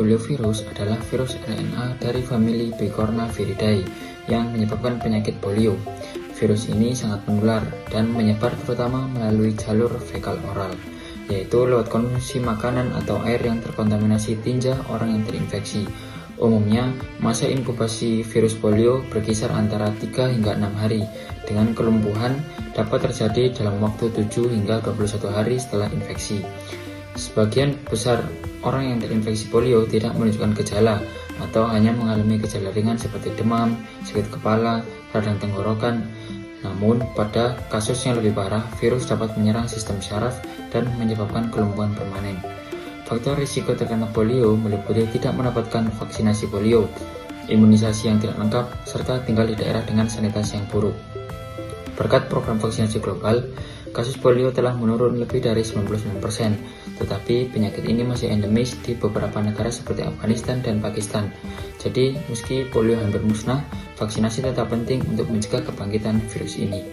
poliovirus adalah virus RNA dari famili Picornaviridae yang menyebabkan penyakit polio. Virus ini sangat menular dan menyebar terutama melalui jalur fekal oral, yaitu lewat konsumsi makanan atau air yang terkontaminasi tinja orang yang terinfeksi. Umumnya, masa inkubasi virus polio berkisar antara 3 hingga 6 hari, dengan kelumpuhan dapat terjadi dalam waktu 7 hingga 21 hari setelah infeksi. Sebagian besar orang yang terinfeksi polio tidak menunjukkan gejala atau hanya mengalami gejala ringan seperti demam, sakit kepala, radang tenggorokan. Namun, pada kasus yang lebih parah, virus dapat menyerang sistem syaraf dan menyebabkan kelumpuhan permanen. Faktor risiko terkena polio meliputi tidak mendapatkan vaksinasi polio, imunisasi yang tidak lengkap, serta tinggal di daerah dengan sanitasi yang buruk. Berkat program vaksinasi global, kasus polio telah menurun lebih dari 99%, tetapi penyakit ini masih endemis di beberapa negara seperti Afghanistan dan Pakistan. Jadi, meski polio hampir musnah, vaksinasi tetap penting untuk mencegah kebangkitan virus ini.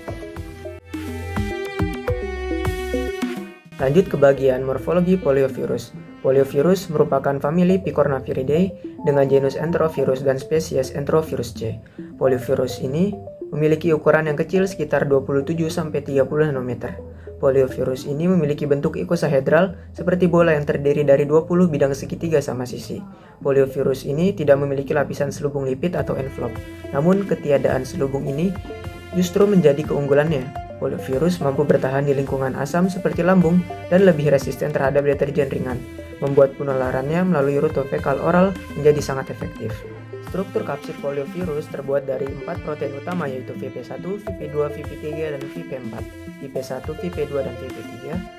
Lanjut ke bagian morfologi poliovirus. Poliovirus merupakan famili Picornaviridae dengan genus Enterovirus dan spesies Enterovirus C. Poliovirus ini memiliki ukuran yang kecil sekitar 27-30 nanometer. Poliovirus ini memiliki bentuk ikosahedral seperti bola yang terdiri dari 20 bidang segitiga sama sisi. Poliovirus ini tidak memiliki lapisan selubung lipid atau envelop. Namun ketiadaan selubung ini justru menjadi keunggulannya. Poliovirus mampu bertahan di lingkungan asam seperti lambung dan lebih resisten terhadap deterjen ringan, membuat penularannya melalui rute fekal oral menjadi sangat efektif. Struktur kapsid poliovirus terbuat dari 4 protein utama yaitu VP1, VP2, VP3, dan VP4. VP1, VP2, dan VP3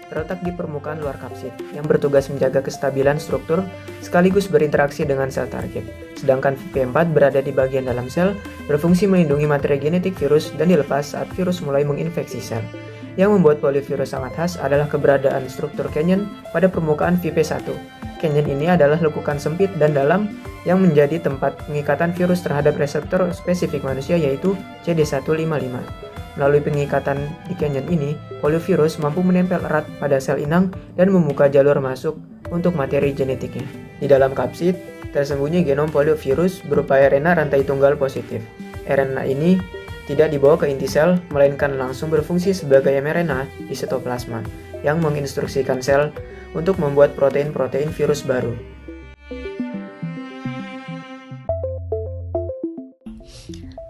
terletak di permukaan luar kapsid yang bertugas menjaga kestabilan struktur sekaligus berinteraksi dengan sel target. Sedangkan VP4 berada di bagian dalam sel, berfungsi melindungi materi genetik virus dan dilepas saat virus mulai menginfeksi sel. Yang membuat poliovirus sangat khas adalah keberadaan struktur canyon pada permukaan VP1. Canyon ini adalah lekukan sempit dan dalam yang menjadi tempat pengikatan virus terhadap reseptor spesifik manusia yaitu CD155. Melalui pengikatan di canyon ini, poliovirus mampu menempel erat pada sel inang dan membuka jalur masuk untuk materi genetiknya. Di dalam kapsid, tersembunyi genom poliovirus berupa RNA rantai tunggal positif. RNA ini tidak dibawa ke inti sel, melainkan langsung berfungsi sebagai mRNA di sitoplasma yang menginstruksikan sel untuk membuat protein-protein virus baru.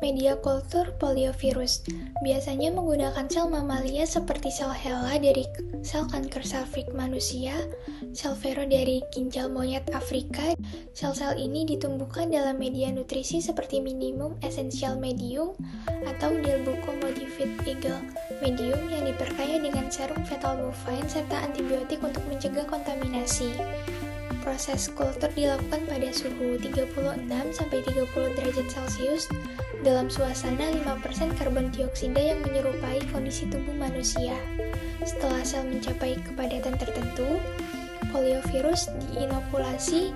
Media kultur poliovirus biasanya menggunakan sel mamalia seperti sel HeLa dari sel kanker salivik manusia, sel Vero dari ginjal monyet Afrika. Sel-sel ini ditumbuhkan dalam media nutrisi seperti minimum essential medium atau Delbuco modified eagle medium yang diperkaya dengan serum fetal bovine serta antibiotik untuk mencegah kontaminasi. Proses kultur dilakukan pada suhu 36-30 derajat Celcius dalam suasana 5% karbon dioksida yang menyerupai kondisi tubuh manusia. Setelah sel mencapai kepadatan tertentu, poliovirus diinokulasi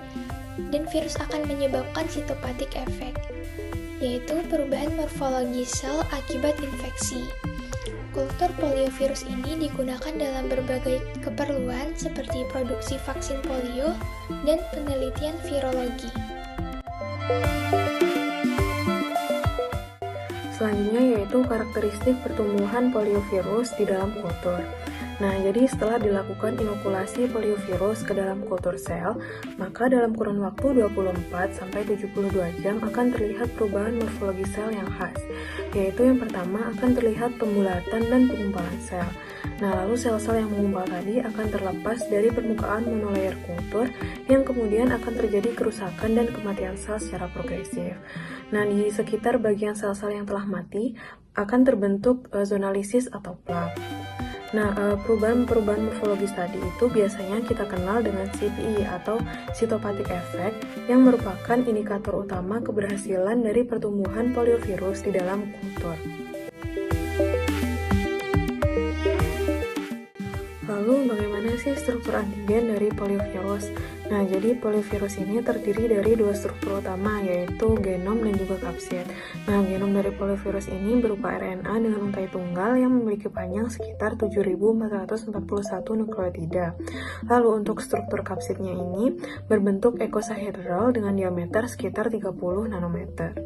dan virus akan menyebabkan sitopatik efek, yaitu perubahan morfologi sel akibat infeksi. Kultur poliovirus ini digunakan dalam berbagai keperluan seperti produksi vaksin polio dan penelitian virologi. Selanjutnya yaitu karakteristik pertumbuhan poliovirus di dalam kultur. Nah, jadi setelah dilakukan inokulasi poliovirus ke dalam kultur sel, maka dalam kurun waktu 24-72 jam akan terlihat perubahan morfologi sel yang khas, yaitu yang pertama akan terlihat pembulatan dan penggumpalan sel. Nah, lalu sel-sel yang menggumpal tadi akan terlepas dari permukaan monolayer kultur yang kemudian akan terjadi kerusakan dan kematian sel secara progresif. Nah, di sekitar bagian sel-sel yang telah mati akan terbentuk zona lisis atau plak. Nah, perubahan-perubahan morfologis tadi itu biasanya kita kenal dengan CPE atau cytopathic effect yang merupakan indikator utama keberhasilan dari pertumbuhan poliovirus di dalam kultur. Lalu bagaimana sih sih struktur antigen dari poliovirus? Nah, jadi poliovirus ini terdiri dari dua struktur utama, yaitu genom dan juga kapsid. Nah, genom dari poliovirus ini berupa RNA dengan untai tunggal yang memiliki panjang sekitar 7.441 nukleotida. Lalu untuk struktur kapsidnya ini berbentuk ekosahedral dengan diameter sekitar 30 nanometer.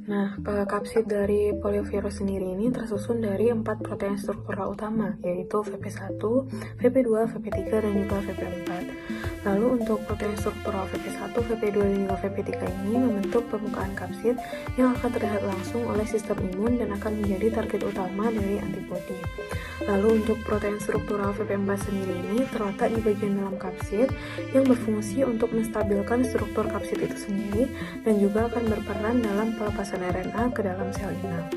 Nah, kapsid dari poliovirus sendiri ini tersusun dari 4 protein struktural utama, yaitu VP1, VP2, VP3, dan juga VP4. Lalu untuk protein struktural VP1, VP2, dan juga VP3 ini membentuk permukaan kapsid yang akan terlihat langsung oleh sistem imun dan akan menjadi target utama dari antibodi. Lalu untuk protein struktural VP4 sendiri ini terletak di bagian dalam kapsid yang berfungsi untuk menstabilkan struktur kapsid itu sendiri dan juga akan berperan dalam pelepasan RNA ke dalam sel inang.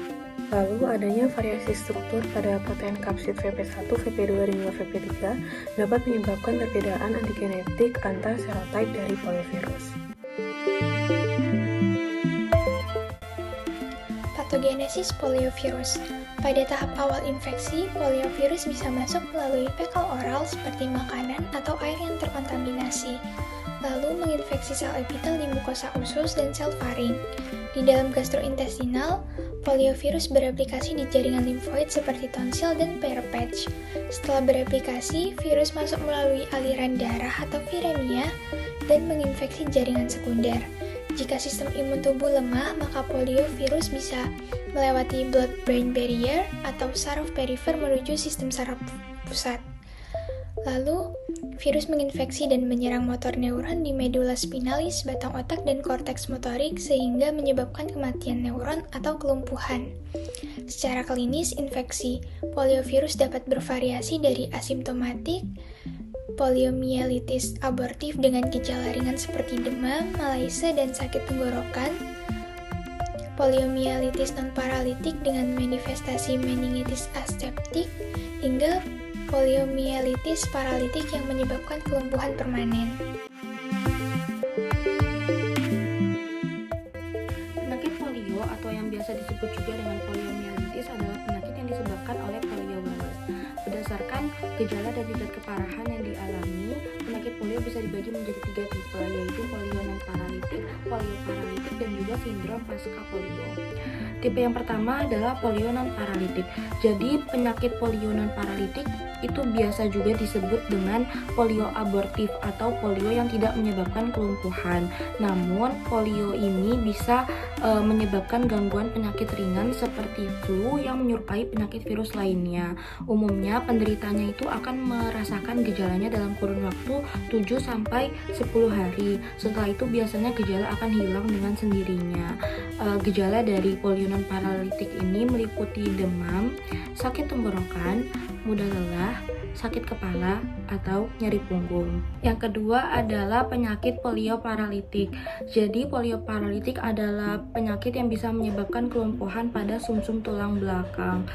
Lalu adanya variasi struktur pada protein kapsid VP1, VP2, dan juga VP3 dapat menyebabkan perbedaan antigenetik antar serotipe dari poliovirus. Patogenesis poliovirus. Pada tahap awal infeksi, poliovirus bisa masuk melalui fekal oral seperti makanan atau air yang terkontaminasi, lalu menginfeksi sel epitel di mukosa usus dan sel faring. Di dalam gastrointestinal, poliovirus bereplikasi di jaringan limfoid seperti tonsil dan Peyer's patch. Setelah bereplikasi, virus masuk melalui aliran darah atau viremia dan menginfeksi jaringan sekunder. Jika sistem imun tubuh lemah, maka poliovirus bisa melewati blood-brain barrier atau saraf perifer menuju sistem saraf pusat. Lalu, virus menginfeksi dan menyerang motor neuron di medula spinalis, batang otak, dan korteks motorik sehingga menyebabkan kematian neuron atau kelumpuhan. Secara klinis, infeksi poliovirus dapat bervariasi dari asimptomatik, poliomyelitis abortif dengan gejala ringan seperti demam, malaise, dan sakit tenggorokan, poliomyelitis non-paralitik dengan manifestasi meningitis aseptik, hingga poliomyelitis paralitik yang menyebabkan kelumpuhan permanen. Penyakit polio atau yang biasa disebut juga dengan poliomyelitis adalah penyakit yang disebabkan oleh poliovirus. Berdasarkan gejala dan tingkat keparahan yang dialami, penyakit polio bisa dibagi menjadi 3 tipe, yaitu polio non-paralitik, polio paralitik, dan juga sindrom pasca polio. Tipe yang pertama adalah polio non-paralitik. Jadi penyakit polio non-paralitik itu biasa juga disebut dengan polio abortif atau polio yang tidak menyebabkan kelumpuhan. Namun polio ini bisa menyebabkan gangguan penyakit ringan seperti flu yang menyerupai penyakit virus lainnya. Umumnya penderitanya itu akan merasakan gejalanya dalam kurun waktu 7-10 hari. Setelah itu biasanya gejala akan hilang dengan sendirinya. Gejala dari polio non-paralitik ini meliputi demam, sakit tenggorokan, mudah lelah, sakit kepala, atau nyeri punggung. Yang kedua adalah penyakit polio paralitik. Jadi polio paralitik adalah penyakit yang bisa menyebabkan kelumpuhan pada sumsum tulang belakang.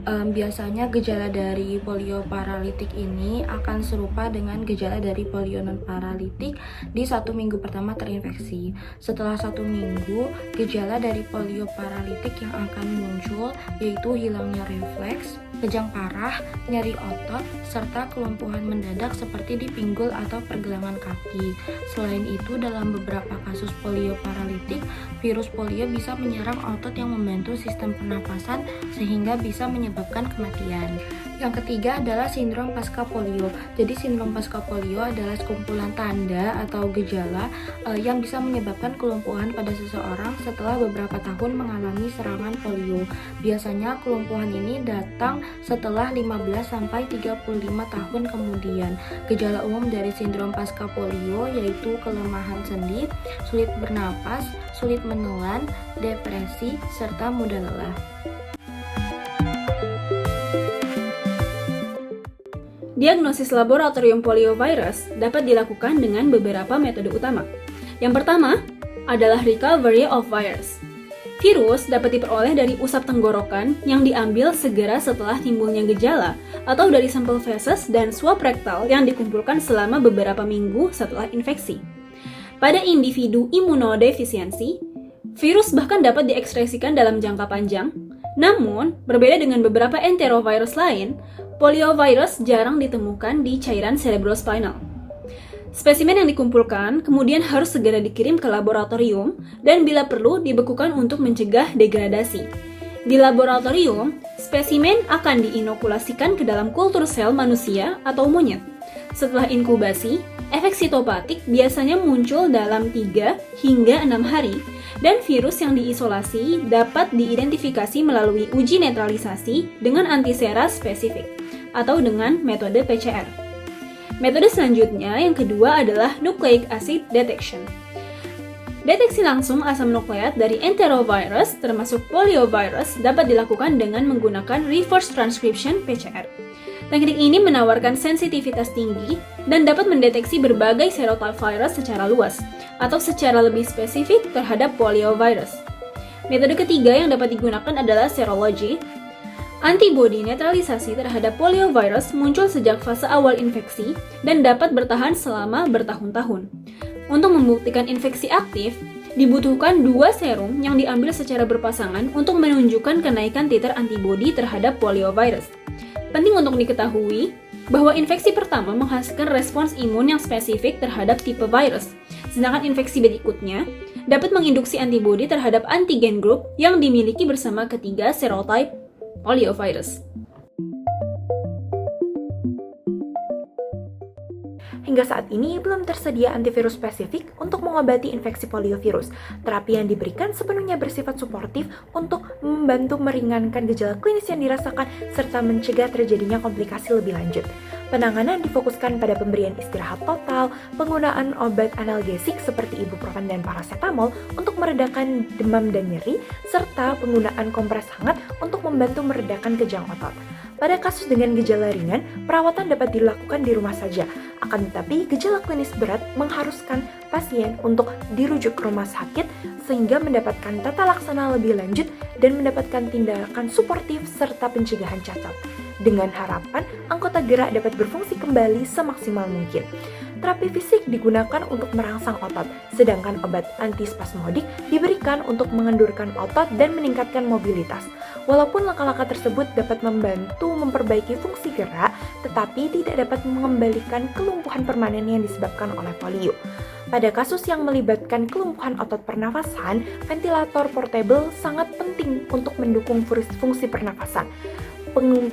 Biasanya gejala dari polio paralitik ini akan serupa dengan gejala dari polio non-paralitik di 1 minggu pertama terinfeksi. Setelah 1 minggu, gejala dari polio paralitik yang akan muncul yaitu hilangnya refleks, kejang parah, nyeri otot, serta kelumpuhan mendadak seperti di pinggul atau pergelangan kaki. Selain itu, dalam beberapa kasus polio paralitik, virus polio bisa menyerang otot yang membantu sistem pernapasan sehingga bisa menyebabkan kematian. Yang ketiga adalah sindrom pasca polio. Jadi sindrom pasca polio adalah sekumpulan tanda atau gejala yang bisa menyebabkan kelumpuhan pada seseorang setelah beberapa tahun mengalami serangan polio. Biasanya kelumpuhan ini datang setelah 15-35 tahun kemudian. Gejala umum dari sindrom pasca polio yaitu kelemahan sendi, sulit bernapas, sulit menelan, depresi, serta mudah lelah. Diagnosis laboratorium poliovirus dapat dilakukan dengan beberapa metode utama. Yang pertama adalah recovery of virus. Virus dapat diperoleh dari usap tenggorokan yang diambil segera setelah timbulnya gejala atau dari sampel feses dan swab rektal yang dikumpulkan selama beberapa minggu setelah infeksi. Pada individu imunodefisiensi, virus bahkan dapat diekspresikan dalam jangka panjang, Namun, berbeda dengan beberapa enterovirus lain, poliovirus jarang ditemukan di cairan cerebrospinal. Spesimen yang dikumpulkan kemudian harus segera dikirim ke laboratorium dan bila perlu dibekukan untuk mencegah degradasi. Di laboratorium, spesimen akan diinokulasikan ke dalam kultur sel manusia atau monyet. Setelah inkubasi, efek sitopatik biasanya muncul dalam 3 hingga 6 hari dan virus yang diisolasi dapat diidentifikasi melalui uji netralisasi dengan antisera spesifik atau dengan metode PCR. Metode selanjutnya yang kedua adalah nucleic acid detection. Deteksi langsung asam nukleat dari enterovirus termasuk poliovirus dapat dilakukan dengan menggunakan reverse transcription PCR. Teknik ini menawarkan sensitivitas tinggi dan dapat mendeteksi berbagai serotype virus secara luas atau secara lebih spesifik terhadap poliovirus. Metode ketiga yang dapat digunakan adalah serologi. Antibodi netralisasi terhadap poliovirus muncul sejak fase awal infeksi dan dapat bertahan selama bertahun-tahun. Untuk membuktikan infeksi aktif, dibutuhkan 2 serum yang diambil secara berpasangan untuk menunjukkan kenaikan titer antibodi terhadap poliovirus. Penting untuk diketahui bahwa infeksi pertama menghasilkan respons imun yang spesifik terhadap tipe virus, sedangkan infeksi berikutnya dapat menginduksi antibodi terhadap antigen grup yang dimiliki bersama ketiga serotype poliovirus. Hingga saat ini belum tersedia antivirus spesifik untuk mengobati infeksi poliovirus. Terapi yang diberikan sepenuhnya bersifat suportif untuk membantu meringankan gejala klinis yang dirasakan serta mencegah terjadinya komplikasi lebih lanjut. Penanganan difokuskan pada pemberian istirahat total, penggunaan obat analgesik seperti ibuprofen dan paracetamol untuk meredakan demam dan nyeri, serta penggunaan kompres hangat untuk membantu meredakan kejang otot. Pada kasus dengan gejala ringan, perawatan dapat dilakukan di rumah saja. Akan tetapi, gejala klinis berat mengharuskan pasien untuk dirujuk ke rumah sakit sehingga mendapatkan tata laksana lebih lanjut dan mendapatkan tindakan suportif serta pencegahan cacat. Dengan harapan, anggota gerak dapat berfungsi kembali semaksimal mungkin. Terapi fisik digunakan untuk merangsang otot, sedangkan obat antispasmodik diberikan untuk mengendurkan otot dan meningkatkan mobilitas. Walaupun langkah-langkah tersebut dapat membantu memperbaiki fungsi gerak, tetapi tidak dapat mengembalikan kelumpuhan permanen yang disebabkan oleh polio. Pada kasus yang melibatkan kelumpuhan otot pernafasan, ventilator portable sangat penting untuk mendukung fungsi pernafasan.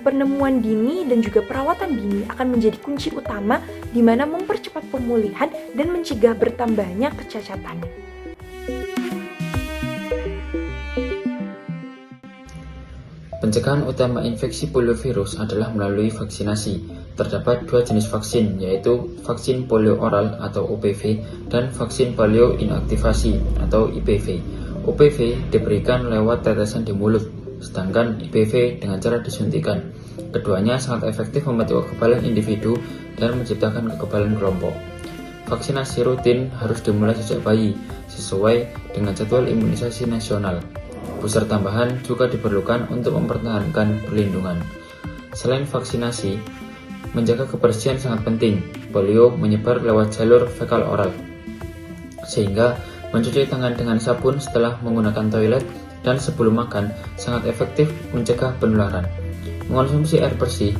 Penemuan dini dan juga perawatan dini akan menjadi kunci utama di mana mempercepat pemulihan dan mencegah bertambahnya kecacatan. Pencegahan utama infeksi poliovirus adalah melalui vaksinasi. Terdapat 2 jenis vaksin, yaitu vaksin polio oral atau OPV dan vaksin polio inaktivasi atau IPV. OPV diberikan lewat tetesan di mulut, sedangkan IPV dengan cara disuntikan. Keduanya sangat efektif membentuk kekebalan individu dan menciptakan kekebalan kelompok. Vaksinasi rutin harus dimulai sejak bayi, sesuai dengan jadwal imunisasi nasional. Booster tambahan juga diperlukan untuk mempertahankan perlindungan. Selain vaksinasi, menjaga kebersihan sangat penting. Polio menyebar lewat jalur fekal oral, sehingga mencuci tangan dengan sabun setelah menggunakan toilet dan sebelum makan sangat efektif mencegah penularan. Mengonsumsi air bersih,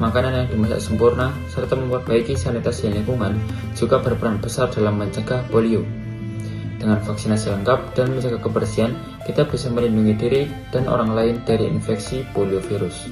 makanan yang dimasak sempurna, serta memperbaiki sanitasi lingkungan juga berperan besar dalam mencegah polio. Dengan vaksinasi lengkap dan menjaga kebersihan, kita bisa melindungi diri dan orang lain dari infeksi poliovirus.